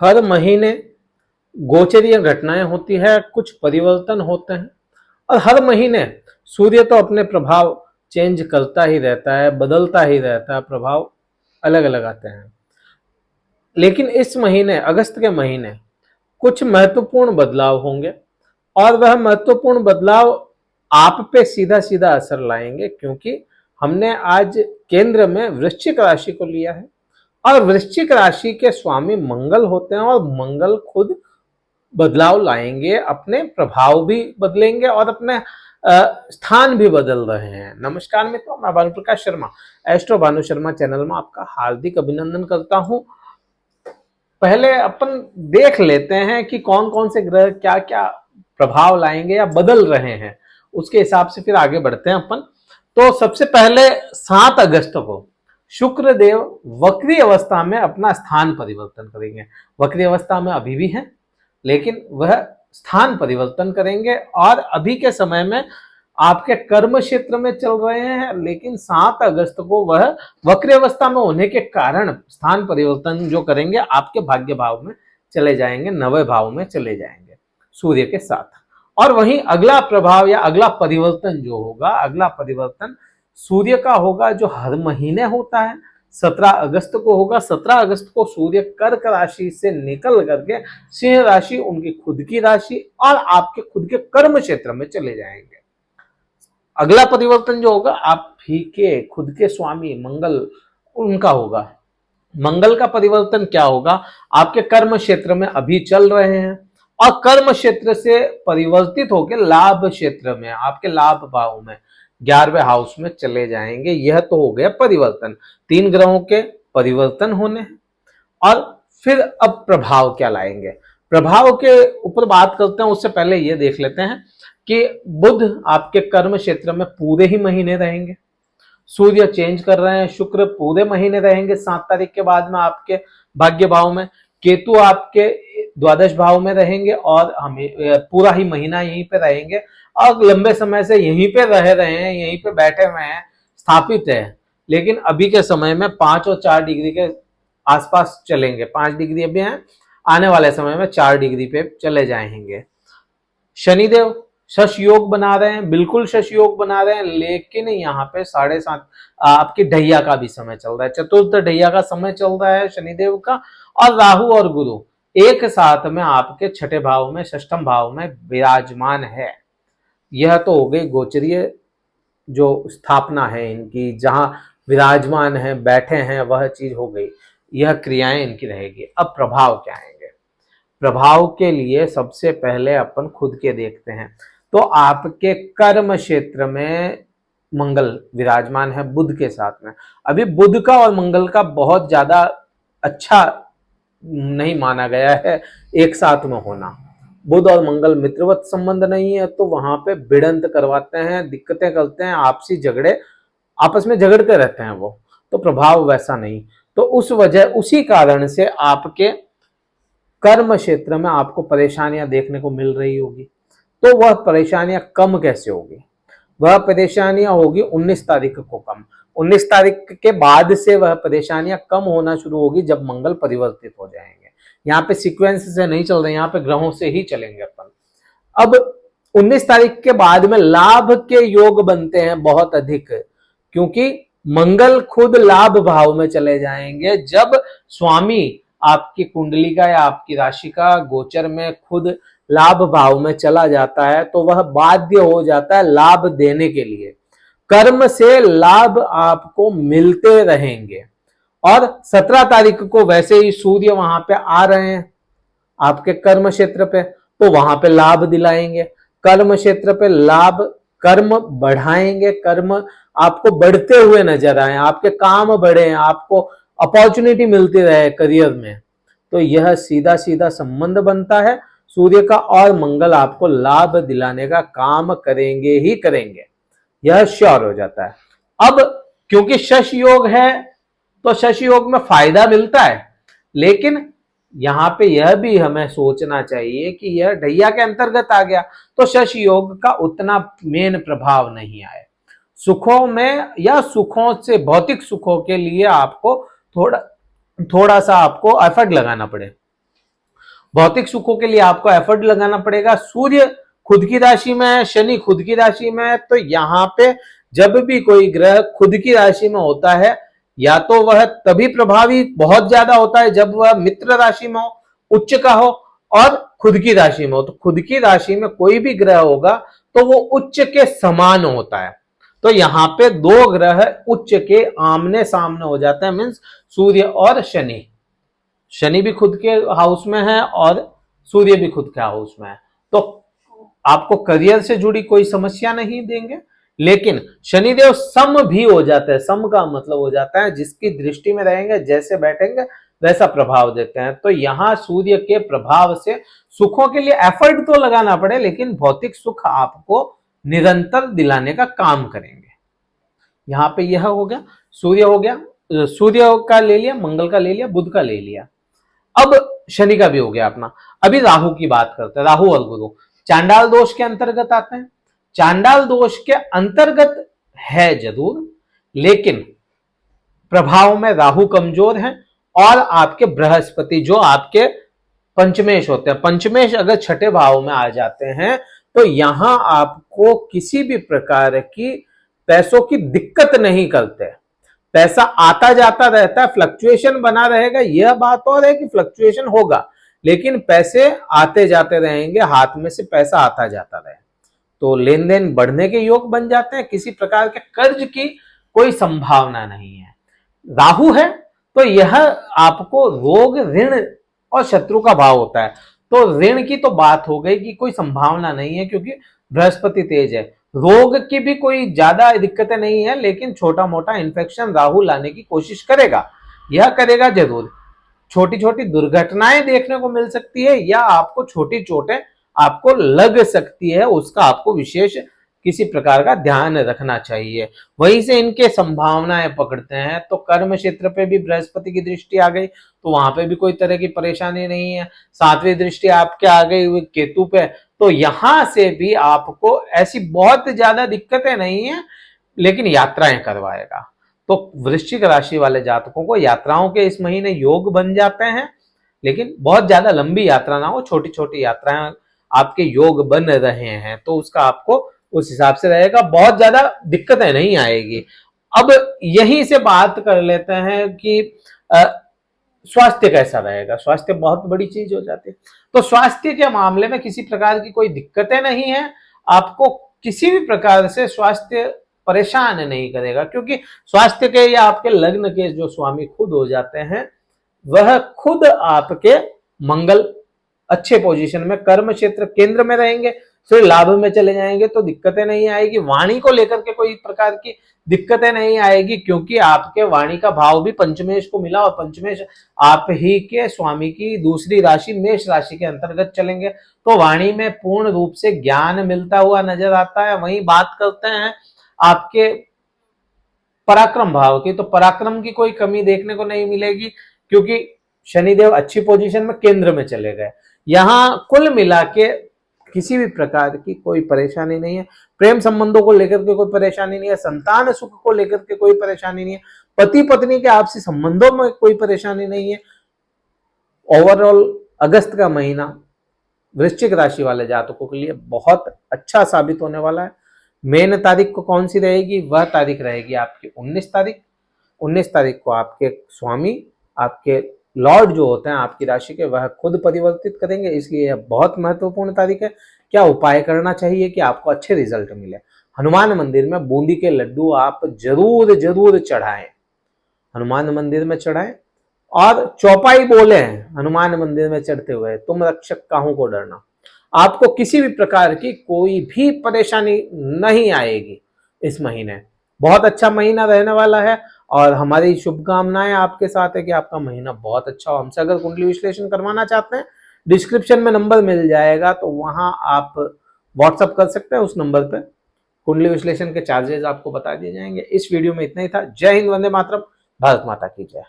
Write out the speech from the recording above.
हर महीने गोचरीय घटनाएं होती है, कुछ परिवर्तन होते हैं और हर महीने सूर्य तो अपने प्रभाव चेंज करता ही रहता है, बदलता ही रहता है, प्रभाव अलग अलग आते हैं। लेकिन इस महीने, अगस्त के महीने, कुछ महत्वपूर्ण बदलाव होंगे और वह महत्वपूर्ण बदलाव आप पे सीधा सीधा असर लाएंगे, क्योंकि हमने आज केंद्र में वृश्चिक राशि को लिया है और वृश्चिक राशि के स्वामी मंगल होते हैं और मंगल खुद बदलाव लाएंगे, अपने प्रभाव भी बदलेंगे और अपने स्थान भी बदल रहे हैं। नमस्कार मित्रों, मैं भानु प्रकाश शर्मा एस्ट्रो भानु शर्मा चैनल में आपका हार्दिक अभिनंदन करता हूं। पहले अपन देख लेते हैं कि कौन कौन से ग्रह क्या क्या प्रभाव लाएंगे या बदल रहे हैं, उसके हिसाब से फिर आगे बढ़ते हैं अपन। तो सबसे पहले 7 अगस्त को शुक्र देव वक्री अवस्था में अपना स्थान परिवर्तन करेंगे। वक्री अवस्था में अभी भी हैं, लेकिन वह स्थान परिवर्तन करेंगे और अभी के समय में आपके कर्म क्षेत्र में चल रहे हैं, लेकिन 7 अगस्त को वह वक्र अवस्था में होने के कारण स्थान परिवर्तन जो करेंगे आपके भाग्य भाव में चले जाएंगे, नवे भाव में चले जाएंगे सूर्य के साथ। और वहीं अगला प्रभाव या अगला परिवर्तन जो होगा, अगला परिवर्तन सूर्य का होगा, जो हर महीने होता है। 17 अगस्त को होगा। 17 अगस्त को सूर्य कर्क राशि से निकल करके सिंह राशि, उनकी खुद की राशि और आपके खुद के कर्म क्षेत्र में चले जाएंगे। अगला परिवर्तन जो होगा आप ही के खुद के स्वामी मंगल, उनका होगा। मंगल का परिवर्तन क्या होगा, आपके कर्म क्षेत्र में अभी चल रहे हैं और कर्म क्षेत्र से परिवर्तित होकर लाभ क्षेत्र में, आपके लाभ भाव में 11वें हाउस में चले जाएंगे। यह तो हो गया परिवर्तन, 3 ग्रहों के परिवर्तन होने हैं। और फिर अब प्रभाव क्या लाएंगे, प्रभाव के ऊपर बात करते हैं। उससे पहले यह देख लेते हैं कि बुध आपके कर्म क्षेत्र में पूरे ही महीने रहेंगे। सूर्य चेंज कर रहे हैं, शुक्र पूरे महीने रहेंगे 7 तारीख के बाद में आपके भाग्य भाव में। केतु आपके द्वादश भाव में रहेंगे और हमें पूरा ही महीना यहीं पे रहेंगे और लंबे समय से यहीं पे रह रहे हैं, यहीं पे बैठे हुए हैं, स्थापित है। लेकिन अभी के समय में 5 और 4 डिग्री के आसपास चलेंगे। 5 डिग्री अभी हैं, आने वाले समय में 4 डिग्री पे चले जाएंगे। शनिदेव शश योग बना रहे हैं, बिल्कुल शश योग बना रहे हैं, लेकिन यहाँ पे 7:30 आपकी ढैया का भी समय चल रहा है, चतुर्थ ढैया का समय चल रहा है शनिदेव का। और राहु और गुरु एक साथ में आपके 6ठे भाव में, 6ष्ठम भाव में विराजमान है। यह तो हो गई गोचरीय जो स्थापना है इनकी, जहां विराजमान है, बैठे हैं, वह चीज हो गई। यह क्रियाएं इनकी रहेगी। अब प्रभाव क्या आएंगे, प्रभाव के लिए सबसे पहले अपन खुद के देखते हैं। तो आपके कर्म क्षेत्र में मंगल विराजमान है बुध के साथ में। अभी बुध का और मंगल का बहुत ज्यादा अच्छा नहीं माना गया है एक साथ में होना। बुध और मंगल मित्रवत संबंध नहीं है, तो वहां पे भिड़ंत करवाते हैं, दिक्कतें करते हैं, आपसी झगड़े, आपस में झगड़ते रहते हैं वो। तो प्रभाव वैसा नहीं। तो उसी कारण से आपके कर्म क्षेत्र में आपको परेशानियां देखने को मिल रही होगी। तो वह परेशानियां कम कैसे होगी, वह परेशानियां होगी 19 तारीख को कम। 19 तारीख के बाद से वह परेशानियां कम होना शुरू होगी, जब मंगल परिवर्तित हो जाएंगे। यहाँ पे सीक्वेंस से नहीं चल रहे, यहाँ पे ग्रहों से ही चलेंगे अपन। अब 19 तारीख के बाद में लाभ के योग बनते हैं बहुत अधिक, क्योंकि मंगल खुद लाभ भाव में चले जाएंगे। जब स्वामी आपकी कुंडली का या आपकी राशि का गोचर में खुद लाभ भाव में चला जाता है, तो वह बाध्य हो जाता है लाभ देने के लिए। कर्म से लाभ आपको मिलते रहेंगे। और 17 तारीख को वैसे ही सूर्य वहां पे आ रहे हैं आपके कर्म क्षेत्र पे, तो वहां पे लाभ दिलाएंगे। कर्म क्षेत्र पे लाभ, कर्म बढ़ाएंगे, कर्म आपको बढ़ते हुए नजर आए, आपके काम बढ़े, आपको अपॉर्चुनिटी मिलती रहे करियर में। तो यह सीधा सीधा संबंध बनता है सूर्य का, और मंगल आपको लाभ दिलाने का काम करेंगे ही करेंगे, यह श्योर हो जाता है। अब क्योंकि शश योग है, तो शश योग में फायदा मिलता है, लेकिन यहां पे यह भी हमें सोचना चाहिए कि यह ढैया के अंतर्गत आ गया, तो शश योग का उतना मेन प्रभाव नहीं आए। सुखों में या सुखों से, भौतिक सुखों के लिए आपको थोड़ा सा आपको एफर्ट लगाना पड़े, भौतिक सुखों के लिए आपको एफर्ट लगाना पड़ेगा। सूर्य खुद की राशि में है, शनि खुद की राशि में है, तो यहाँ पे जब भी कोई ग्रह खुद की राशि में होता है या तो वह तभी प्रभावी बहुत ज्यादा होता है जब वह मित्र राशि में हो, उच्च का हो, और खुद की राशि में हो। तो खुद की राशि में कोई भी ग्रह होगा तो वो उच्च के समान होता है। तो यहाँ पे दो ग्रह उच्च के आमने सामने हो जाते हैं, मीन्स सूर्य और शनि। शनि भी खुद के हाउस में है और सूर्य भी खुद के हाउस में है, तो आपको करियर से जुड़ी कोई समस्या नहीं देंगे। लेकिन शनिदेव सम भी हो जाते हैं। सम का मतलब हो जाता है जिसकी दृष्टि में रहेंगे, जैसे बैठेंगे वैसा प्रभाव देते हैं। तो यहां सूर्य के प्रभाव से सुखों के लिए एफर्ट तो लगाना पड़े, लेकिन भौतिक सुख आपको निरंतर दिलाने का काम करेंगे। यहां पे यह हो गया, सूर्य हो गया, सूर्य का ले लिया, मंगल का ले लिया, बुध का ले लिया। अब शनि का भी हो गया अपना। अभी राहु की बात करते हैं। राहु और गुरु चांडाल दोष के अंतर्गत आते हैं। चांडाल दोष के अंतर्गत है जरूर, लेकिन प्रभाव में राहु कमजोर है और आपके बृहस्पति जो आपके पंचमेश होते हैं, पंचमेश अगर छठे भाव में आ जाते हैं तो यहां आपको किसी भी प्रकार की पैसों की दिक्कत नहीं करते। पैसा आता जाता रहता है, फ्लक्चुएशन बना रहेगा। यह बात और है कि फ्लक्चुएशन होगा, लेकिन पैसे आते जाते रहेंगे, हाथ में से पैसा आता जाता रहे, तो लेन देन बढ़ने के योग बन जाते हैं। किसी प्रकार के कर्ज की कोई संभावना नहीं है। राहु है तो यह आपको रोग, ऋण और शत्रु का भाव होता है। तो ऋण की तो बात हो गई कि कोई संभावना नहीं है क्योंकि बृहस्पति तेज है। रोग की भी कोई ज्यादा दिक्कतें नहीं है, लेकिन छोटा मोटा इन्फेक्शन राहु लाने की कोशिश करेगा, यह करेगा जरूर। छोटी छोटी दुर्घटनाएं देखने को मिल सकती है या आपको छोटी चोटें आपको लग सकती है, उसका आपको विशेष किसी प्रकार का ध्यान रखना चाहिए। वहीं से इनके संभावनाएं पकड़ते हैं तो कर्म क्षेत्र पे भी बृहस्पति की दृष्टि आ गई, तो वहां पे भी कोई तरह की परेशानी नहीं है। सातवीं दृष्टि आपके आ गई केतु पे, तो यहां से भी आपको ऐसी बहुत ज्यादा दिक्कतें नहीं है, लेकिन यात्राएं करवाएगा। तो वृश्चिक राशि वाले जातकों को यात्राओं के इस महीने योग बन जाते हैं, लेकिन बहुत ज्यादा लंबी यात्रा ना हो, छोटी छोटी यात्राएं आपके योग बन रहे हैं तो उसका आपको उस हिसाब से रहेगा, बहुत ज्यादा दिक्कतें नहीं आएगी। अब यहीं से बात कर लेते हैं कि स्वास्थ्य कैसा रहेगा। स्वास्थ्य बहुत बड़ी चीज हो जाती है, तो स्वास्थ्य के मामले में किसी प्रकार की कोई दिक्कतें नहीं है। आपको किसी भी प्रकार से स्वास्थ्य परेशान नहीं करेगा, क्योंकि स्वास्थ्य के या आपके लग्न के जो स्वामी खुद हो जाते हैं, वह खुद आपके मंगल अच्छे पोजीशन में कर्म क्षेत्र केंद्र में रहेंगे, फिर लाभ में चले जाएंगे तो दिक्कतें नहीं आएगी। वाणी को लेकर के कोई प्रकार की दिक्कतें नहीं आएगी, क्योंकि आपके वाणी का भाव भी पंचमेश को मिला और पंचमेश आप ही के स्वामी की दूसरी राशि मेष राशि के अंतर्गत चलेंगे, तो वाणी में पूर्ण रूप से ज्ञान मिलता हुआ नजर आता है। वहीं बात करते हैं आपके पराक्रम भाव की, तो पराक्रम की कोई कमी देखने को नहीं मिलेगी, क्योंकि शनिदेव अच्छी पोजीशन में केंद्र में चले गए। यहां कुल मिला के किसी भी प्रकार की कोई परेशानी नहीं है। प्रेम संबंधों को लेकर के कोई परेशानी नहीं है, संतान सुख को लेकर के कोई परेशानी नहीं है, पति पत्नी के आपसी संबंधों में कोई परेशानी नहीं है। ओवरऑल अगस्त का महीना वृश्चिक राशि वाले जातकों के लिए बहुत अच्छा साबित होने वाला है। मेन तारीख को कौन सी रहेगी? वह तारीख रहेगी आपकी 19 तारीख। 19 तारीख को आपके स्वामी, आपके लॉर्ड जो होते हैं आपकी राशि के, वह खुद परिवर्तित करेंगे, इसलिए यह बहुत महत्वपूर्ण तारीख है। क्या उपाय करना चाहिए कि आपको अच्छे रिजल्ट मिले? हनुमान मंदिर में बूंदी के लड्डू आप जरूर जरूर चढ़ाएं, हनुमान मंदिर में चढ़ाएं, और चौपाई बोले हनुमान मंदिर में चढ़ते हुए, तुम रक्षक काहू को डरना। आपको किसी भी प्रकार की कोई भी परेशानी नहीं आएगी इस महीने। बहुत अच्छा महीना रहने वाला है और हमारी शुभकामनाएं आपके साथ है कि आपका महीना बहुत अच्छा हो। हमसे अगर कुंडली विश्लेषण करवाना चाहते हैं, डिस्क्रिप्शन में नंबर मिल जाएगा, तो वहां आप व्हाट्सअप कर सकते हैं। उस नंबर पे कुंडली विश्लेषण के चार्जेस आपको बता दिए जाएंगे। इस वीडियो में इतना ही था। जय हिंद, वंदे मातरम, भारत माता की जय।